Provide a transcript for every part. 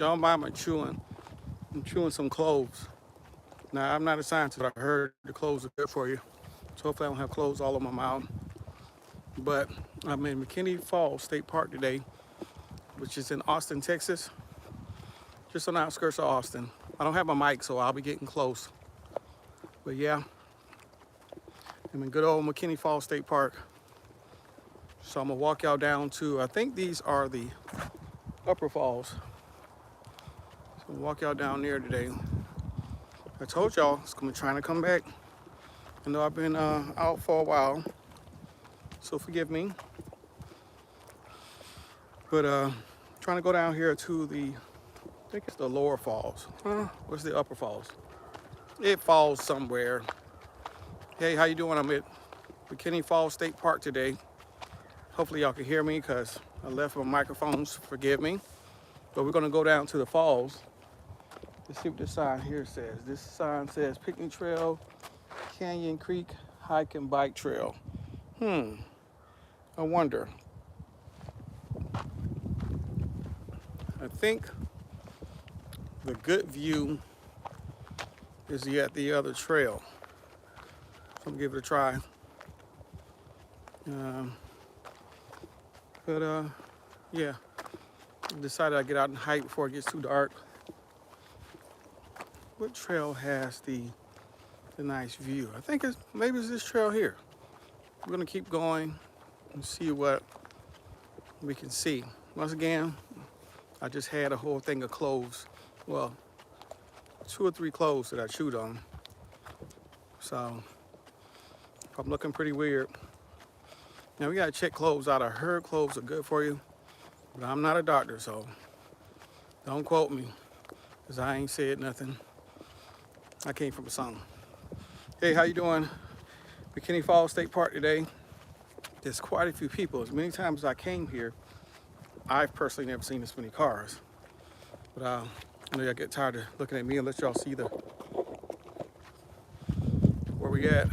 Don't mind me chewing. I'm chewing some cloves. Now, I'm not a scientist, but I heard the cloves are good for you. So hopefully I don't have cloves all over my mouth. But I'm in McKinney Falls State Park today, which is in Austin, Texas, just on the outskirts of Austin. I don't have my mic, so I'll be getting close. But yeah, I'm in good old McKinney Falls State Park. So I'm gonna walk y'all down to, I think these are the upper falls. So I'm gonna walk y'all down there today. I told y'all it's gonna be trying to come back. I know I've been out for a while, so forgive me. But trying to go down here to the, I think it's the lower falls. What's the upper falls? It falls somewhere. Hey, how you doing? I'm at McKinney Falls State Park today. Hopefully y'all can hear me because I left my microphones, forgive me. But we're gonna go down to the falls. Let's see what this sign here says. This sign says Picnic Trail, Canyon Creek, Hike and Bike Trail. I wonder. I think the good view is at the other trail. So I'm gonna give it a try. Yeah, I decided I'd get out and hike before it gets too dark. What trail has the nice view? I think maybe it's this trail here. We're gonna keep going and see what we can see. Once again, I just had a whole thing of cloves. Well, 2 or 3 cloves that I chewed on. So I'm looking pretty weird. Now we gotta check cloves out. I heard cloves are good for you, but I'm not a doctor, so don't quote me, because I ain't said nothing. I came from a song. Hey, how you doing? McKinney Falls State Park today. There's quite a few people. As many times as I came here, I've personally never seen this many cars. But I know y'all get tired of looking at me and let y'all see where we at.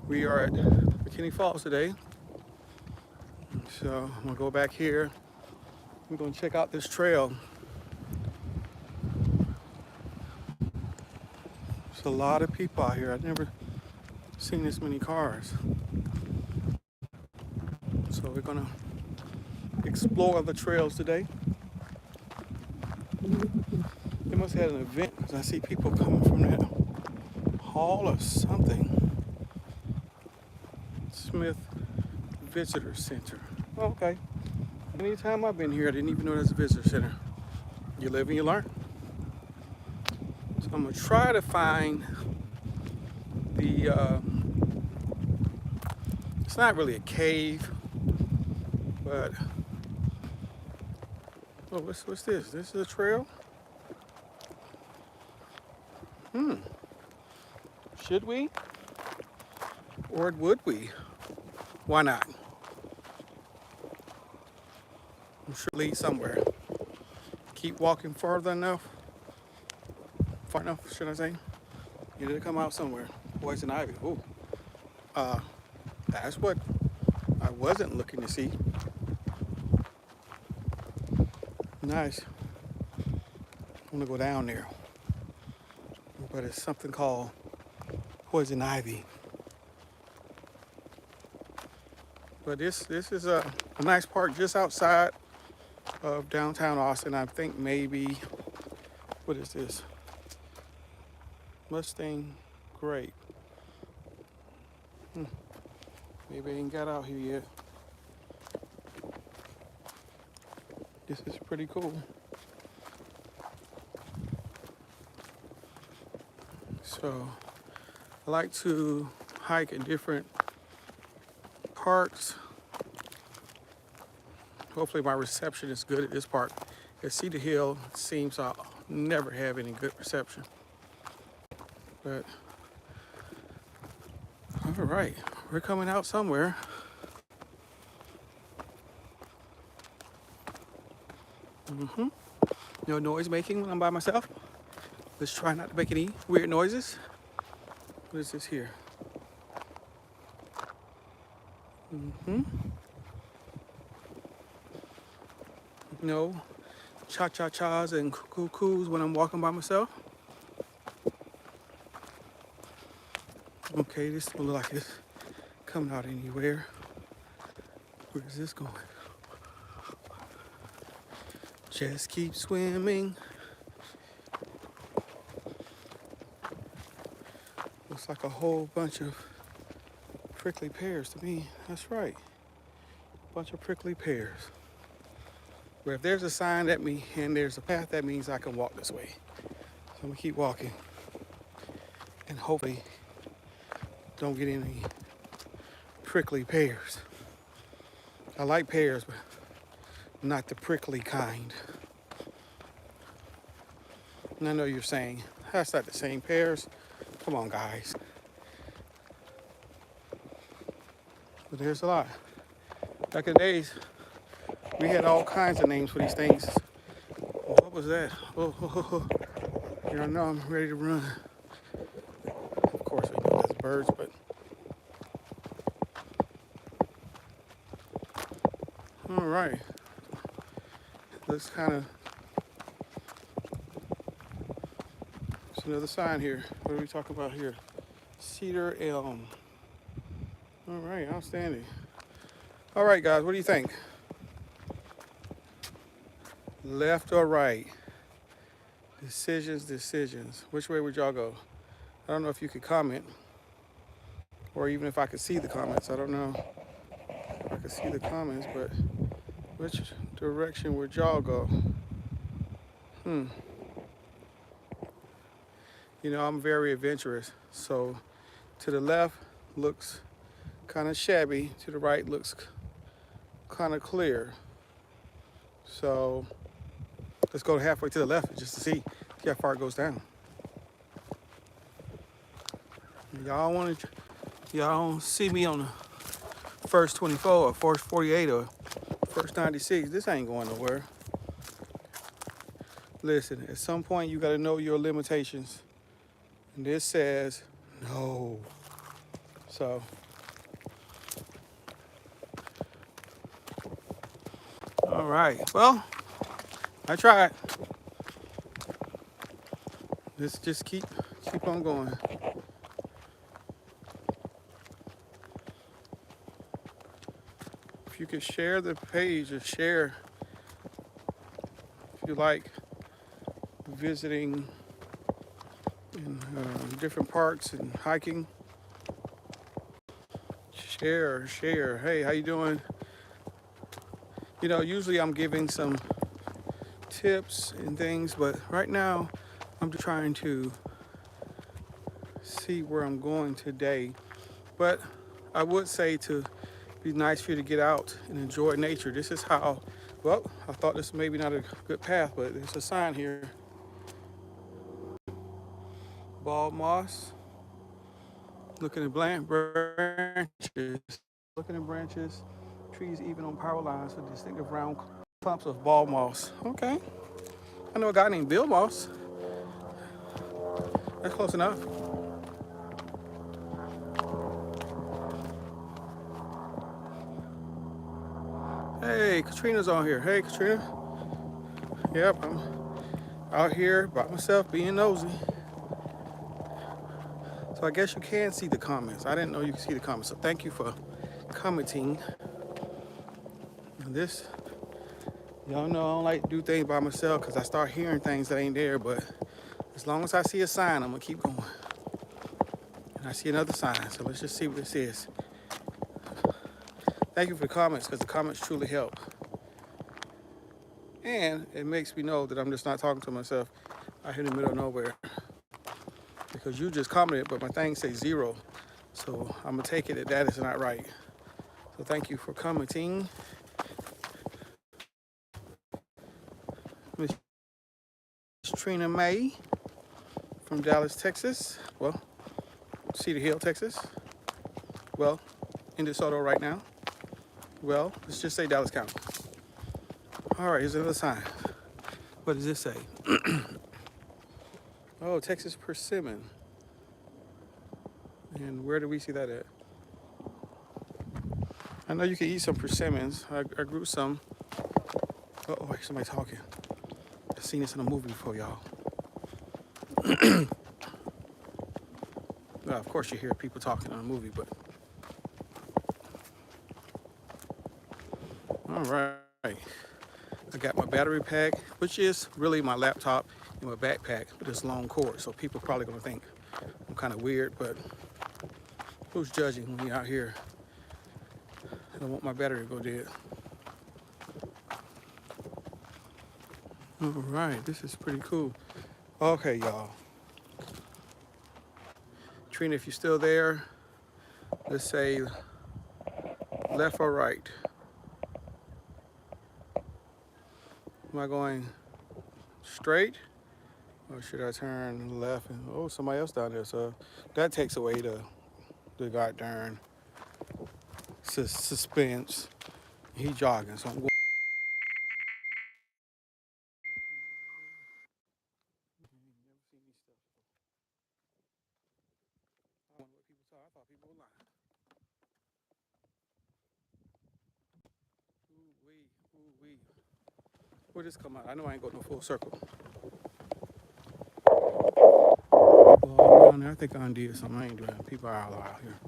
We are at McKinney Falls today. So I'm gonna go back here. We're gonna check out this trail. There's a lot of people out here. I've never seen this many cars. So we're gonna explore the trails today. They must have had an event because I see people coming from that hall or something. Smith Visitor Center. Okay. Anytime I've been here, I didn't even know there's a visitor center. You live and you learn. So I'm gonna try to find the, it's not really a cave, but, oh, what's this? This is a trail? Should we? Or would we? Why not? I'm sure it leads somewhere. Keep walking far enough, should I say? You need to come out somewhere. Poison ivy. Oh, that's what I wasn't looking to see. Nice. I'm gonna go down there, but it's something called poison ivy. But this is a nice park just outside of downtown Austin. I think maybe, what is this? Mustang Grape. Maybe I ain't got out here yet. This is pretty cool. So I like to hike in different parks. Hopefully my reception is good at this park. At Cedar Hill, it seems I'll never have any good reception. But, all right, we're coming out somewhere. No noise making when I'm by myself. Let's try not to make any weird noises. What is this here? No, cha-cha-chas and cuckoos when I'm walking by myself. Okay, this don't look like it's coming out anywhere. Where is this going? Just keep swimming. Looks like a whole bunch of prickly pears to me. That's right. A bunch of prickly pears. Where if there's a sign at me and there's a path, that means I can walk this way. So I'm gonna keep walking and hopefully don't get any prickly pears. I like pears, but not the prickly kind. And I know you're saying, that's not the same pears. Come on, guys. But there's a lot. Back in the days, we had all kinds of names for these things. What was that? Oh. You know, I'm ready to run. Of course, we know that's birds, but all right. Looks kind of. There's another sign here. What are we talking about here? Cedar elm. All right, outstanding. All right, guys, what do you think? Left or right? Decisions. Which way would y'all go? I don't know if you could comment, or even if I could see the comments. I don't know if I could see the comments, but which direction would y'all go? You know, I'm very adventurous, so to the left looks kind of shabby, to the right looks kind of clear. So let's go halfway to the left just to see how far it goes down. Y'all don't see me on the first 24 or first 48 or first 96. This ain't going nowhere. Listen, at some point you got to know your limitations. And this says no. So all right. Well, I tried. Let's just keep on going. If you could share the page or share, if you like visiting in different parks and hiking, share. Hey, how you doing? You know, usually I'm giving some tips and things, but right now I'm just trying to see where I'm going today. But I would say to be nice for you to get out and enjoy nature. This is how, well, I thought this may be not a good path, but there's a sign here. Bald moss. Looking at branches. Trees even on power lines with distinctive round clumps of bald moss. Okay. I know a guy named Bill Moss. That's close enough. Hey, Katrina's on here. Hey, Katrina. Yep, I'm out here by myself being nosy. So I guess you can see the comments. I didn't know you could see the comments. So thank you for commenting. And this, y'all know I don't like to do things by myself because I start hearing things that ain't there. But as long as I see a sign, I'm going to keep going. And I see another sign. So let's just see what this is. Thank you for the comments because the comments truly help. And it makes me know that I'm just not talking to myself out here in the middle of nowhere. Because you just commented, but my thing says 0. So I'm going to take it that is not right. So thank you for commenting. Miss Trina May from Dallas, Texas. Well, Cedar Hill, Texas. Well, in DeSoto right now. Well, let's just say Dallas County. All right, here's another sign. What does this say? Oh, Texas persimmon. And where do we see that at? I know you can eat some persimmons. I grew some. Uh-oh, somebody talking. to see this in a movie before, y'all. Well, of course you hear people talking in a movie, but all right. I got my battery pack, which is really my laptop and my backpack with this long cord. So people are probably gonna think I'm kind of weird, but who's judging when you're out here? I don't want my battery to go dead. All right, this is pretty cool. Okay, y'all. Trina, if you're still there, let's say left or right. Am I going straight or should I turn left? And, oh, somebody else down there. So that takes away the goddamn suspense. He jogging, so I'm going. I wonder what people saw. I thought people were lying. Ooh wee, ooh wee. Where'd this come out? I know I ain't got no full circle. Well, around there, I think I undid something. I ain't doing it. People are all out here.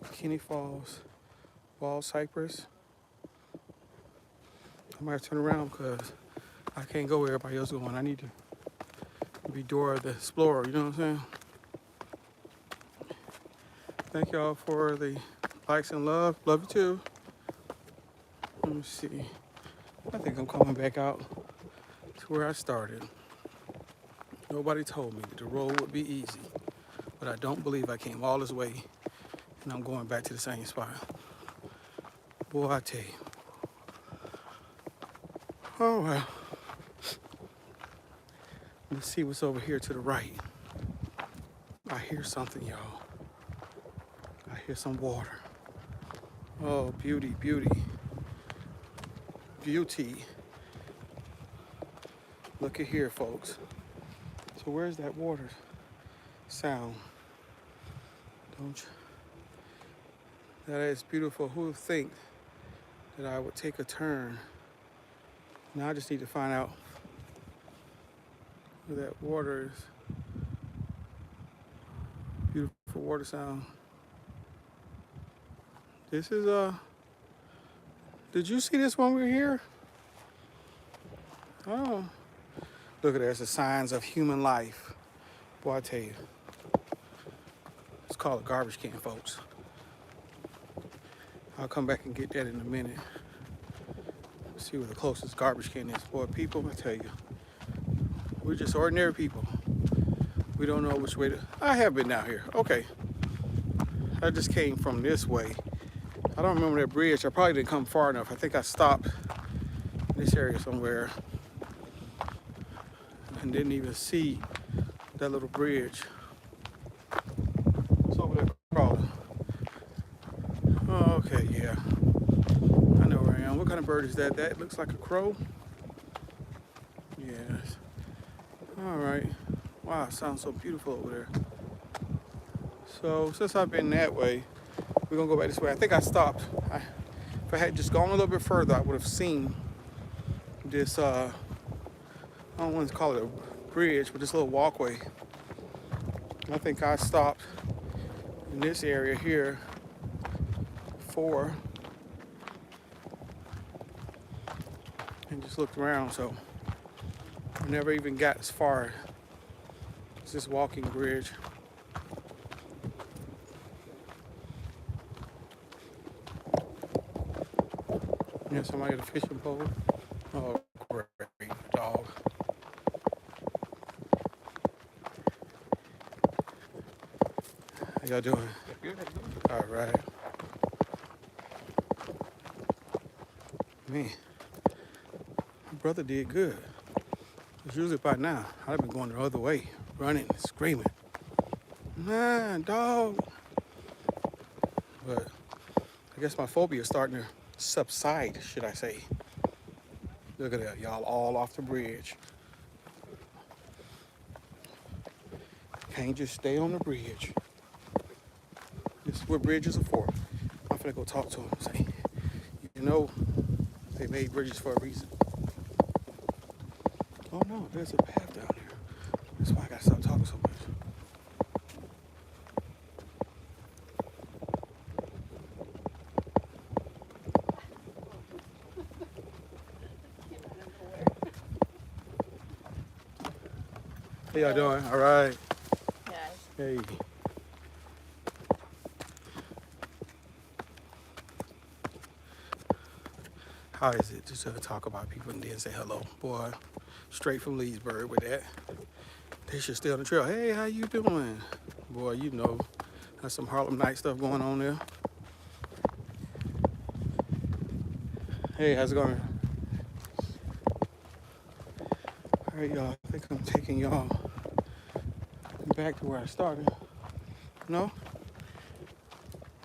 McKinney Falls, Wall Cypress. I might turn around because I can't go where everybody else is going. I need to be Dora the Explorer, you know what I'm saying? Thank y'all for the likes and love. Love you too. Let me see. I think I'm coming back out to where I started. Nobody told me that the road would be easy, but I don't believe I came all this way and I'm going back to the same spot. Boy, I tell you. Oh well. Let's see what's over here to the right. I hear something, y'all. I hear some water. Oh, beauty, beauty. Beauty. Look at here, folks. So where's that water sound? Don't you? That is beautiful. Who would think that I would take a turn? Now I just need to find out where that water is. Beautiful water sound. This is did you see this when we were here? Oh. Look at there's the signs of human life. Boy, I tell you. It's called a garbage can, folks. I'll come back and get that in a minute. See where the closest garbage can is. Boy, people, I tell you. We're just ordinary people. We don't know which way to... I have been down here. Okay. I just came from this way. I don't remember that bridge. I probably didn't come far enough. I think I stopped in this area somewhere and didn't even see that little bridge. It's over there crawling. Oh, okay, yeah. I know where I am. What kind of bird is that? That looks like a crow. Yes. All right. Wow, it sounds so beautiful over there. So since I've been that way, we're gonna go back this way. I think I stopped. If I had just gone a little bit further, I would have seen this, I don't want to call it a bridge, but this little walkway. I think I stopped in this area here before and just looked around, so I never even got as far as this walking bridge. Yeah, somebody got a fishing pole. Oh, great dog. How y'all doing? Good. All right. Man, my brother did good. Because usually by now, I'd have been going the other way, running, screaming. Man, dog. But I guess my phobia is starting to subside, should I say. Look at that, y'all, all off the bridge. Can't just stay on the bridge. This is what bridges are for. I'm finna go talk to him and say, you know, They made bridges for a reason. Oh no, there's a path down here. That's why I gotta stop talking so much. How y'all doing? All right. Yes. Hey. How is it to talk about people and then say hello? Boy, straight from Leesburg with that. They should stay on the trail. Hey, how you doing? Boy, you know, there's some Harlem Night stuff going on there. Hey, how's it going? All right, y'all, I think I'm taking y'all back to where I started. No?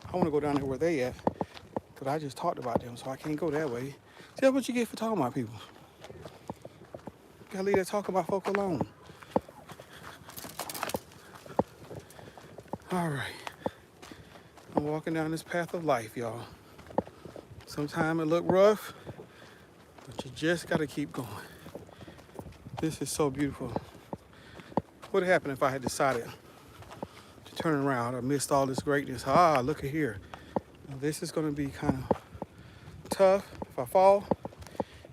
I want to go down there where they at, but I just talked about them, so I can't go that way. See, that's what you get for talking about people. You gotta leave that talking about folk alone. All right. I'm walking down this path of life, y'all. Sometimes it look rough, but you just gotta keep going. This is so beautiful. What would happen if I had decided to turn around? I missed all this greatness. Ah, look at here. Now, this is gonna be kind of tough. If I fall,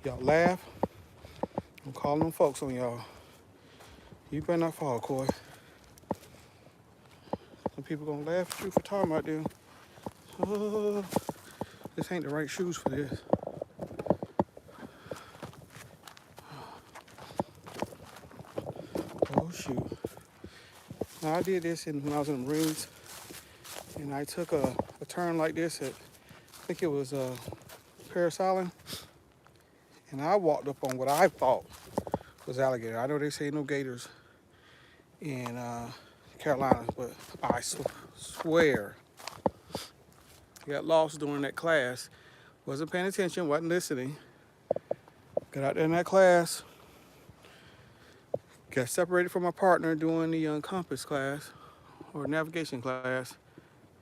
y'all laugh. I'm calling them folks on y'all. You better not fall, Coy. Some people gonna laugh at you for talking about them. Oh, this ain't the right shoes for this. Oh shoot. Now I did this when I was in the Marines, and I took a turn like this at, I think it was Paris Island, and I walked up on what I thought was alligator. I know they say no gators in Carolina, but I swear I got lost during that class. Wasn't paying attention, wasn't listening. Got out there in that class, got separated from my partner doing the compass class or navigation class,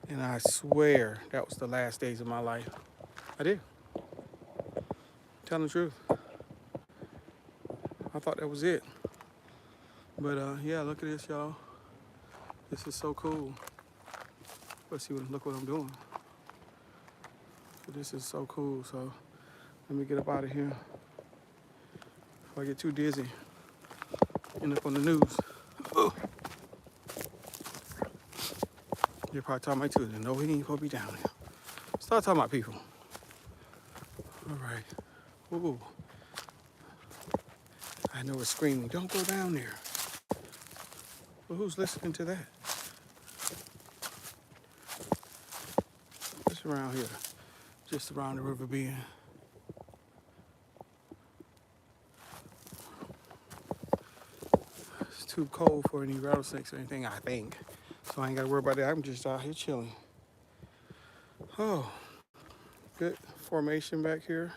and I swear that was the last days of my life. I did. Telling the truth. I thought that was it. But yeah, look at this, y'all. This is so cool. Let's see look what I'm doing. This is so cool. So let me get up out of here before I get too dizzy. End up on the news. Oh. You're probably talking about too. No, he ain't supposed to be down here. Start talking about people. All right. Ooh. I know it's screaming. Don't go down there. Well, who's listening to that? Just around here. Just around the river bend. It's too cold for any rattlesnakes or anything, I think. So I ain't got to worry about that. I'm just out here chilling. Oh, good formation back here.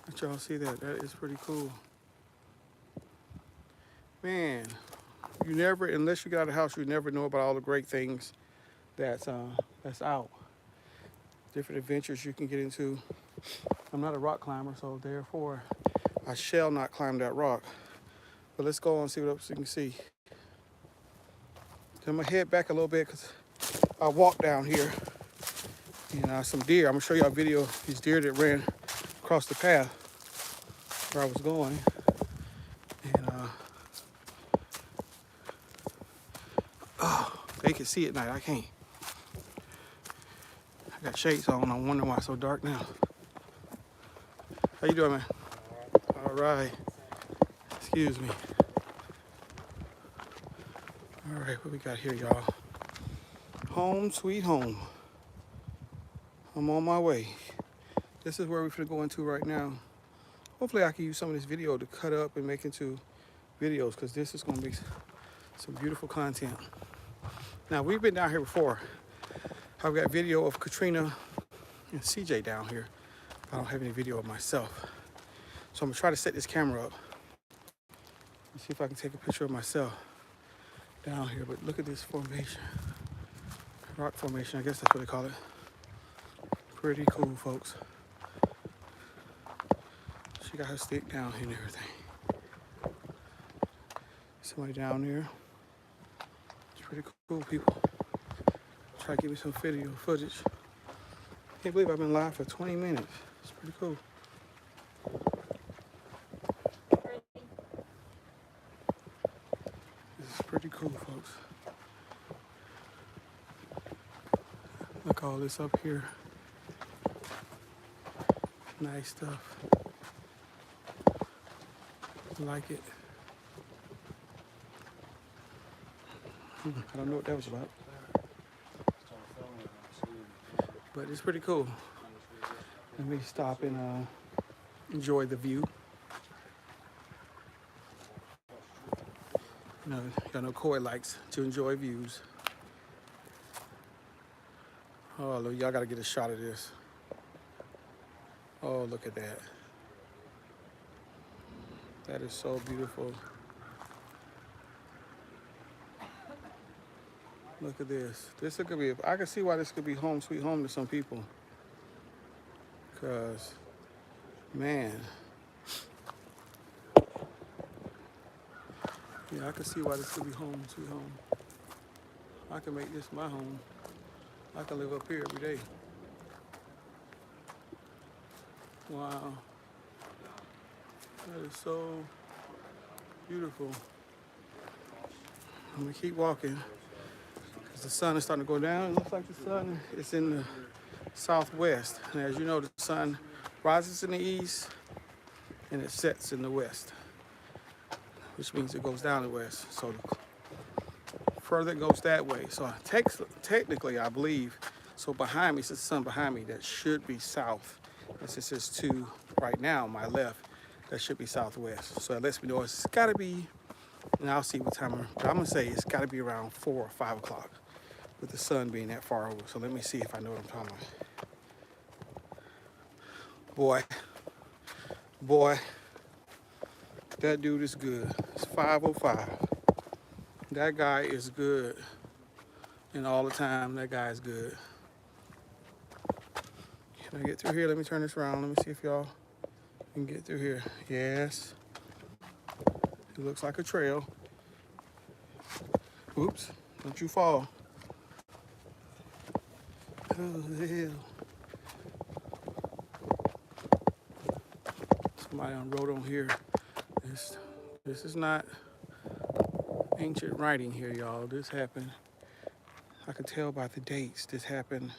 Let y'all see that. That is pretty cool. Man, you never, unless you got a house, you never know about all the great things that's out. Different adventures you can get into. I'm not a rock climber, so therefore I shall not climb that rock. But let's go on and see what else you can see. So I'm gonna head back a little bit because I walked down here and some deer. I'm gonna show y'all a video of these deer that ran across the path where I was going. And oh, they can see at night. I can't. I got shades on. I'm wondering why it's so dark now. How you doing, man? All right. Excuse me. All right, what we got here, y'all? Home sweet home. I'm on my way. This is where we're gonna go into right now. Hopefully I can use some of this video to cut up and make into videos, because this is gonna be some beautiful content. Now, we've been down here before. I've got video of Katrina and CJ down here. I don't have any video of myself. So I'm gonna try to set this camera up and see if I can take a picture of myself down here. But look at this formation. Rock formation, I guess that's what they call it. Pretty cool, folks. She got her stick down here and everything. Somebody down there. It's pretty cool, people. Try to give me some video footage. Can't believe I've been live for 20 minutes. It's pretty cool. This is pretty cool, folks. Look all this up here. Nice stuff. I like it. I don't know what that was about. But it's pretty cool. Let me stop and enjoy the view. You know, y'all know Coy likes to enjoy views. Oh, look, y'all gotta get a shot of this. Oh, look at that. That is so beautiful. Look at this. This could be, I can see why this could be home sweet home to some people. Because, man. Yeah, I can see why this could be home sweet home. I can make this my home. I can live up here every day. Wow. That is so beautiful. I'm gonna keep walking because the sun is starting to go down. It looks like the sun is in the southwest. And as you know, the sun rises in the east and it sets in the west, which means it goes down the west. So the further it goes that way. So technically, I believe, so behind me, since the sun behind me, that should be south. And since it's to right now, my left, that should be southwest. So that lets me know it's gotta be, and I'll see what time, but I'm gonna say it's gotta be around 4 or 5 o'clock with the sun being that far over. So let me see if I know what I'm talking about. Boy, that dude is good. It's 5:05. That guy is good. And all the time, that guy is good. Can I get through here? Let me turn this around. Let me see if y'all can get through here. Yes. It looks like a trail. Oops, don't you fall. Oh, the hell. Somebody wrote on here. This is not ancient writing here, y'all. This happened. I can tell by the dates. This happened.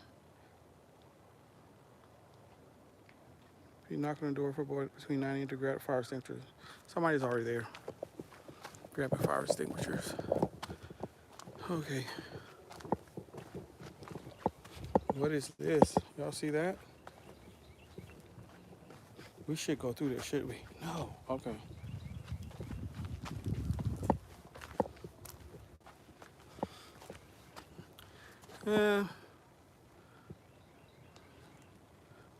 You knock on the door for a boy between 9 and to grab fire extinguishers. Somebody's already there. Grabbing fire extinguishers. Okay. What is this? Y'all see that? We should go through there, should we? No. Okay.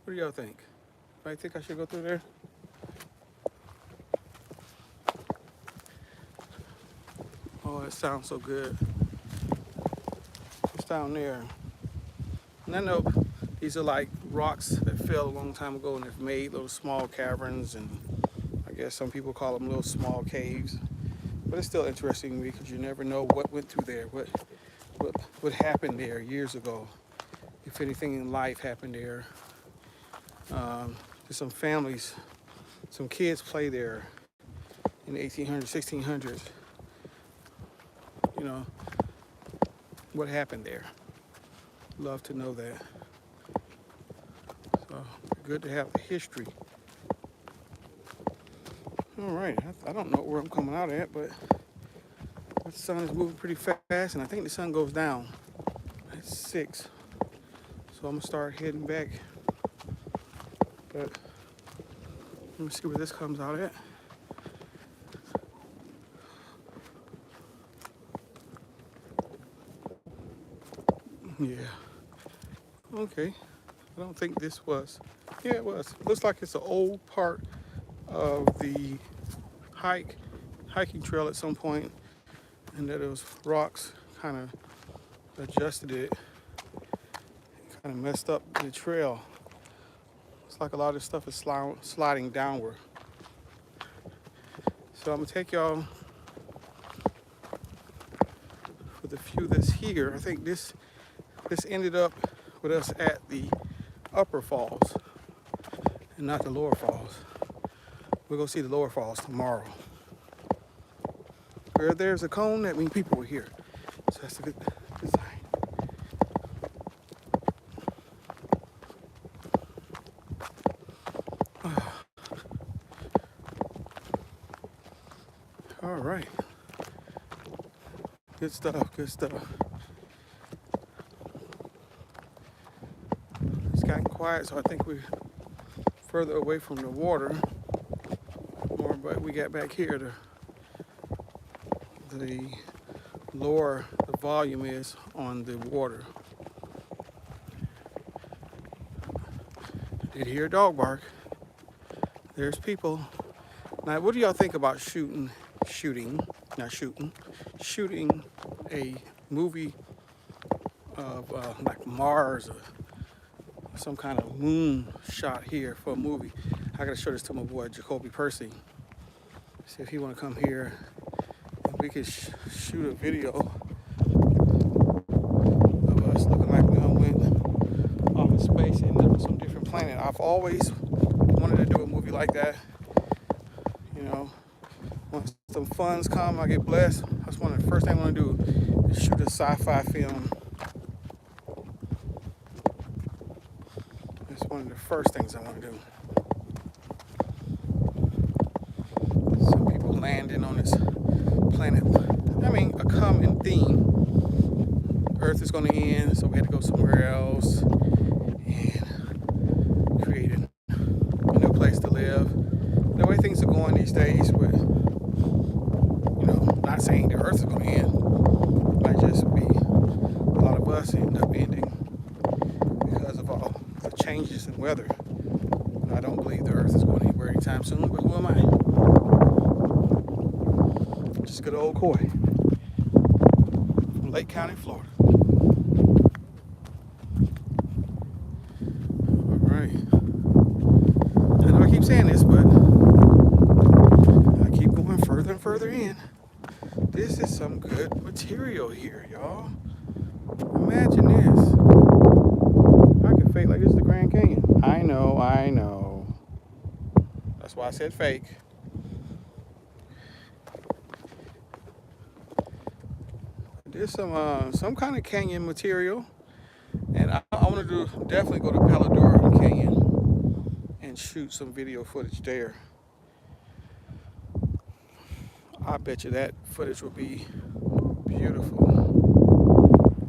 What do y'all think? I think I should go through there. Oh, it sounds so good. It's down there. And I know these are like rocks that fell a long time ago and they've made little small caverns, and I guess some people call them little small caves. But it's still interesting to me because you never know what went through there, what happened there years ago. If anything in life happened there. There's some families, some kids play there in the 1800s, 1600s. You know, what happened there. Love to know that. So, good to have the history. All right, I don't know where I'm coming out at, but the sun is moving pretty fast, and I think the sun goes down at 6. So I'm gonna start heading back. But let me see where this comes out at. Yeah. Okay. I don't think this was. Yeah, it was. It looks like it's an old part of the hiking trail at some point, and that those rocks kind of adjusted it, kind of messed up the trail. It's like a lot of stuff is sliding downward. So I'm gonna take y'all for the few that's here. I think this ended up with us at the upper falls and not the lower falls. We're gonna see the lower falls tomorrow. Where there's a cone, that means people were here. So that's a good sign. All right. Good stuff, good stuff. It's gotten quiet, so I think we're further away from the water. More, but we got back here to the lower the volume is on the water. Did hear a dog bark. There's people. Now, what do y'all think about shooting a movie of like Mars or some kind of moon shot here for a movie? I gotta show this to my boy Jacoby Percy. See if he wanna come here and we could shoot a video of us looking like we went off in space and into some different planet. I've always wanted to do a movie like that. You know, once some funds come, I get blessed. That's one of the first things I want to do is shoot a sci-fi film. It's one of the first things I want to do. Some people landing on this planet. I mean, a common theme. Earth is going to end, so we had to go somewhere else and create a new place to live. The way things are going these days with, you know, not saying the earth is going to end, it might just be a lot of us end up ending because of all the changes in weather. I don't believe the earth is going anywhere anytime soon, but who am I? Just good old Coy from Lake County, Florida. All right. I know I keep saying this, but further and further in. This is some good material here, y'all. Imagine this. I can fake like this is the Grand Canyon. I know. That's why I said fake. There's some kind of canyon material, and I want to definitely go to Palador Canyon and shoot some video footage there. I bet you that footage will be beautiful.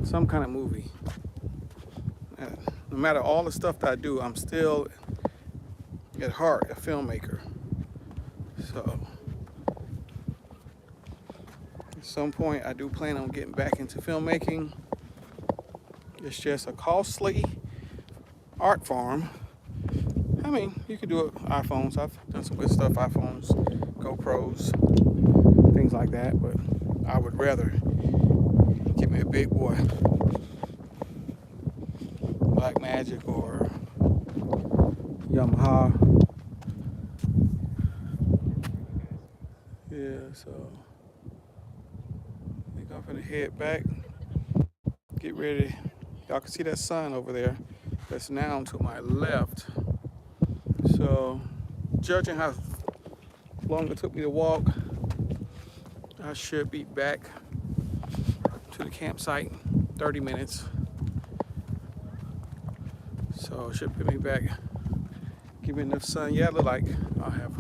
Some kind of movie. No matter all the stuff that I do, I'm still at heart a filmmaker. So at some point I do plan on getting back into filmmaking. It's just a costly art form. I mean, you can do it with iPhones. I've done some good stuff, iPhones, GoPros, things like that, but I would rather give me a big boy, Black Magic or Yamaha. Yeah, so I think I'm gonna head back, get ready. Y'all can see that sun over there that's now to my left. So judging how long it took me to walk, I should be back to the campsite in 30 minutes. So it should put me back, give me enough sun. Yeah, I look like I'll have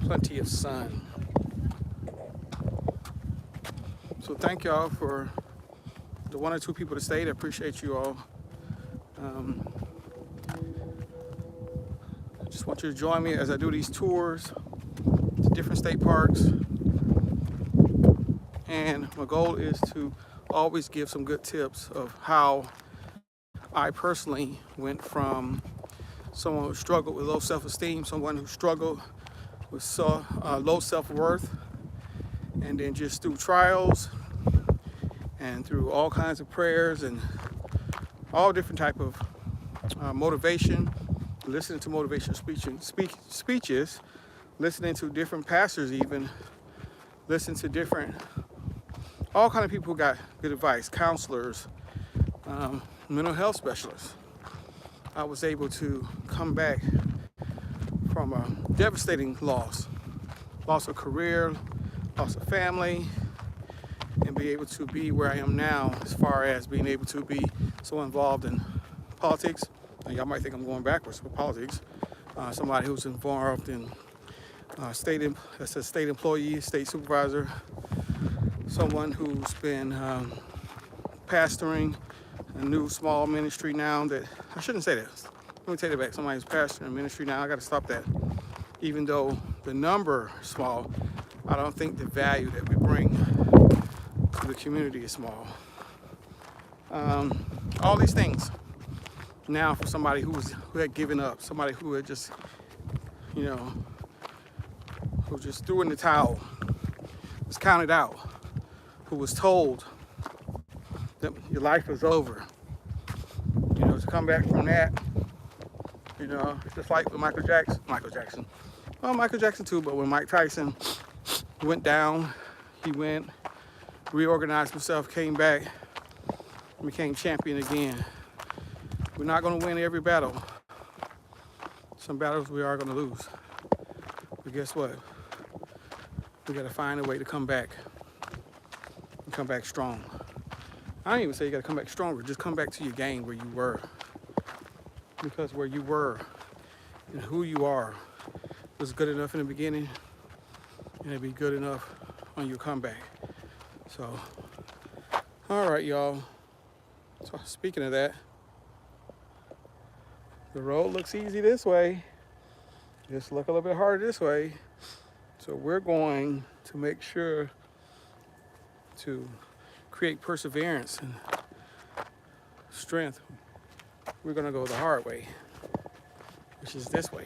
plenty of sun. So thank y'all for the 1 or 2 people that stayed. I appreciate you all. I just want you to join me as I do these tours to different state parks. And my goal is to always give some good tips of how I personally went from someone who struggled with low self-esteem, someone who struggled with low self-worth, and then just through trials and through all kinds of prayers and all different type of motivation, listening to motivational speeches, listening to different pastors, even listen to different, all kind of people who got good advice, counselors, mental health specialists. I was able to come back from a devastating loss of career, loss of family, and be able to be where I am now as far as being able to be so involved in politics. And y'all might think I'm going backwards with politics. Somebody who's involved in state employee, state supervisor, someone who's been pastoring a new small ministry now that, I shouldn't say that. Let me take it back. Somebody who's pastoring a ministry now. I got to stop that. Even though the number is small, I don't think the value that we bring to the community is small. All these things now for somebody who had given up, somebody who had just, who just threw in the towel, was counted out, who was told that your life was over. To come back from that, just like with Michael Jackson. Well, Michael Jackson too, but when Mike Tyson went down, he reorganized himself, came back, and became champion again. We're not going to win every battle. Some battles we are going to lose. But guess what? We got to find a way to come back and come back strong. I don't even say you got to come back stronger. Just come back to your game where you were. Because where you were and who you are was good enough in the beginning, and it'll be good enough on your comeback. So, all right, y'all. So speaking of that, the road looks easy this way. Just look a little bit harder this way. So we're going to make sure to create perseverance and strength. We're going to go the hard way, which is this way.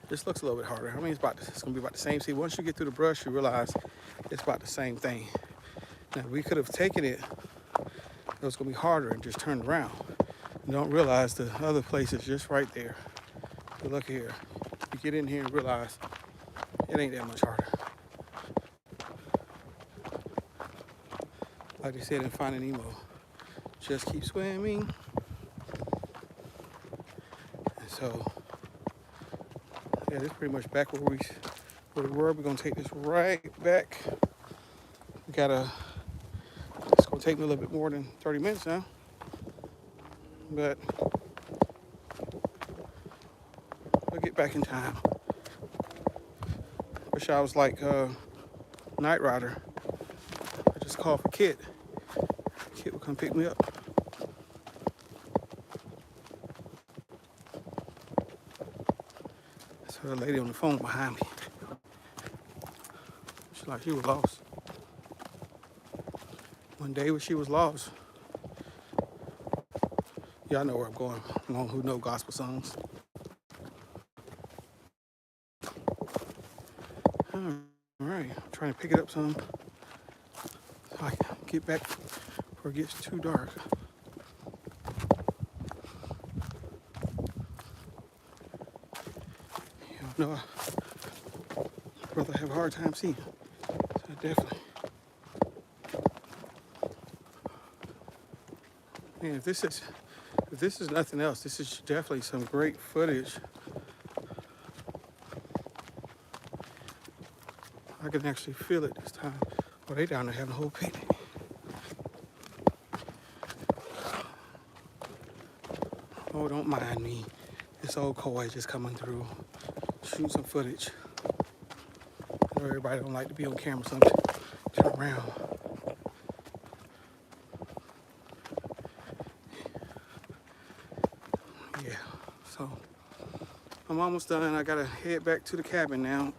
This looks a little bit harder. I mean, it's going to be about the same. See, once you get through the brush, you realize it's about the same thing. Now, we could have taken it was going to be harder and just turned around. You don't realize the other place is just right there. But look here. You get in here and realize it ain't that much harder. Like they said in Finding Nemo, just keep swimming. And so, yeah, this is pretty much back where we were. We're going to take this right back. It's going to take me a little bit more than 30 minutes now. But we'll get back in time. Wish I was like Knight Rider. I just called for Kit. Kit would come pick me up. So the lady on the phone behind me. She's like she was lost. One day when she was lost. Y'all know where I'm going. Along who know gospel songs. All right, I'm trying to pick it up some so I can get back before it gets too dark. You know, I'd rather have a hard time seeing. So definitely. Man, if this is nothing else, this is definitely some great footage. I can actually feel it this time. Oh, they down there having a whole picnic. Oh, don't mind me. This old Coy just coming through, shooting some footage. I know everybody don't like to be on camera, so I'm turn around. Yeah, so I'm almost done. I gotta head back to the cabin now.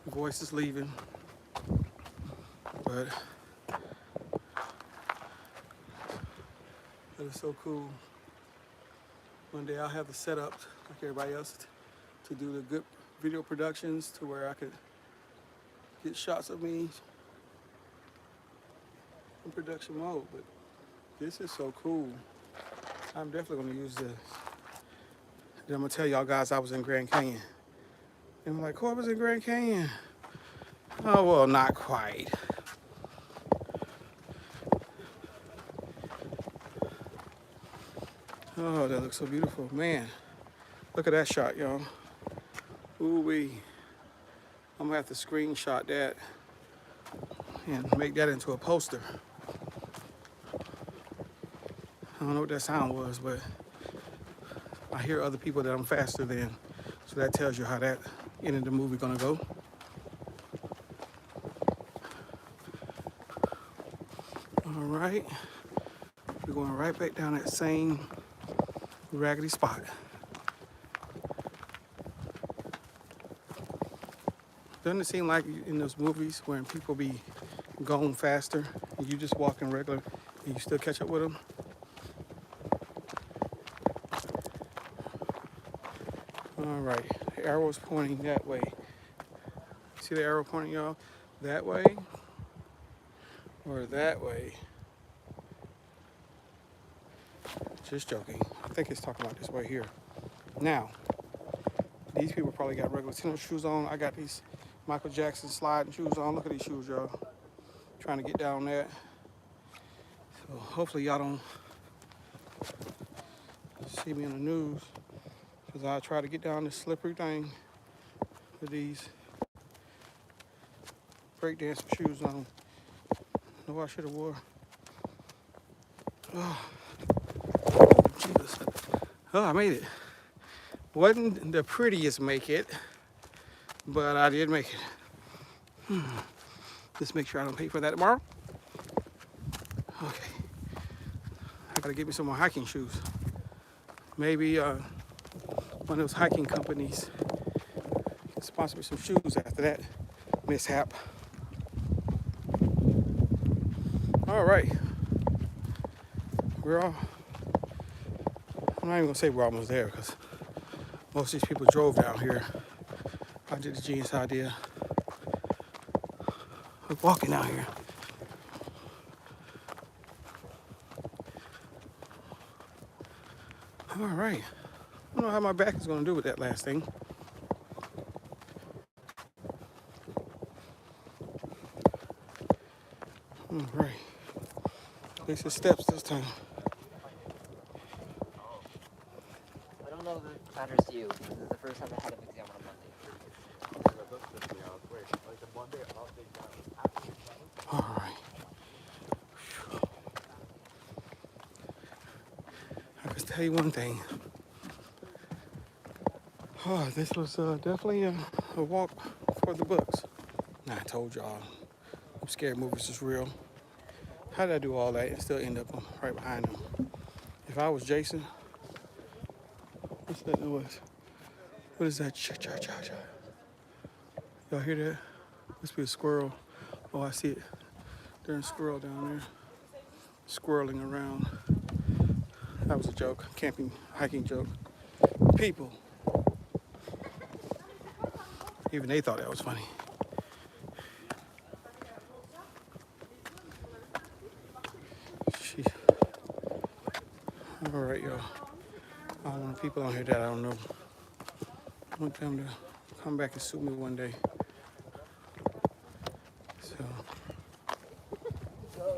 The voice is leaving, but that is so cool. One day I'll have the setup like everybody else to do the good video productions to where I could get shots of me in production mode. But this is so cool. I'm definitely going to use this Then I'm gonna tell y'all guys I was in Grand Canyon. And I'm like, Coy was in Grand Canyon. Oh, well, not quite. Oh, that looks so beautiful. Man, look at that shot, y'all. Ooh-wee. I'm gonna have to screenshot that and make that into a poster. I don't know what that sound was, but I hear other people that I'm faster than. So that tells you how that end of the movie gonna go. All right, we're going right back down that same raggedy spot. Doesn't it seem like in those movies when people be going faster and you just walking regular and you still catch up with them? All right, the arrow's pointing that way. See the arrow pointing, y'all? That way or that way? Just joking. I think it's talking about this way here. Now, these people probably got regular tennis shoes on. I got these Michael Jackson sliding shoes on. Look at these shoes, y'all. Trying to get down that. So hopefully y'all don't see me in the news, because I try to get down this slippery thing with these breakdance shoes on. No, I should have wore. Oh, Jesus. Oh, I made it. Wasn't the prettiest make it, but I did make it. Just make sure I don't pay for that tomorrow. Okay. I gotta get me some more hiking shoes. Maybe one of those hiking companies can sponsor me some shoes after that mishap. All right. I'm not even gonna say we're almost there, because most of these people drove down here. I did the genius idea of walking out here. All right. I don't know how my back is gonna do with that last thing. All right. At least it's steps this time. I don't know if it matters to you, because it's the first time I had an exam on a Monday. All right. I can tell you one thing. Oh, this was definitely a walk for the books. Now, I told y'all, I'm scared movies is real. How did I do all that and still end up right behind them? If I was Jason, what's that noise? What is that? Cha-cha-cha-cha. Y'all hear that? Must be a squirrel. Oh, I see it. There's a squirrel down there. Squirreling around. That was a joke. Camping, hiking joke. People. Even they thought that was funny. All right, y'all. I don't want people on here that I don't know. I want them to come back and sue me one day. So,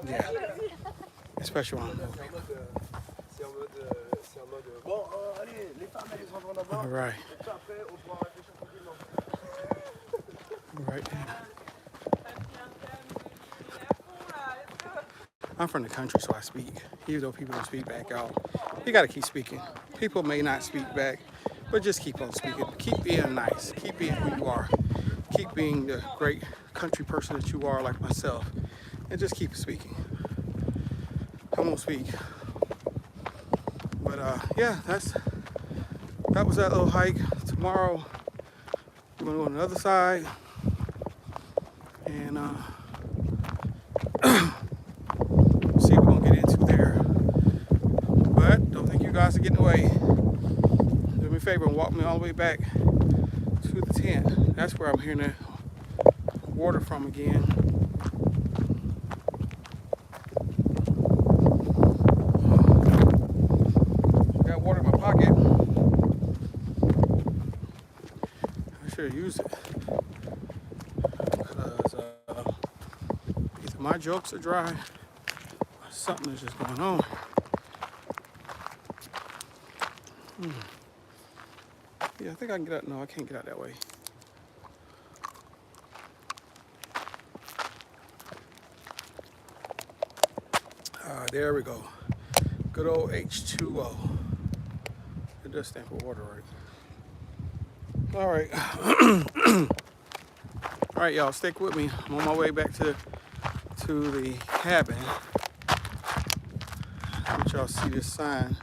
yeah. Especially when I'm moving. All right. Right there. I'm from the country, so I speak. Even though people don't speak back out, you gotta keep speaking. People may not speak back, but just keep on speaking. Keep being nice. Keep being who you are. Keep being the great country person that you are, like myself, and just keep speaking. I won't speak. But yeah, that was that little hike. Tomorrow, we're gonna go on the other side, and see what we're gonna get into there. But don't think you guys are getting away. Do me a favor and walk me all the way back to the tent. That's where I'm hearing the water from again. Got water in my pocket. sure to use it. Because either my jokes are dry or something is just going on. Yeah, I think I can get out. No, I can't get out that way. There we go. Good old H2O. It does stand for water, right? All right. All right, y'all, stick with me. I'm on my way back to the cabin. Let y'all see this sign.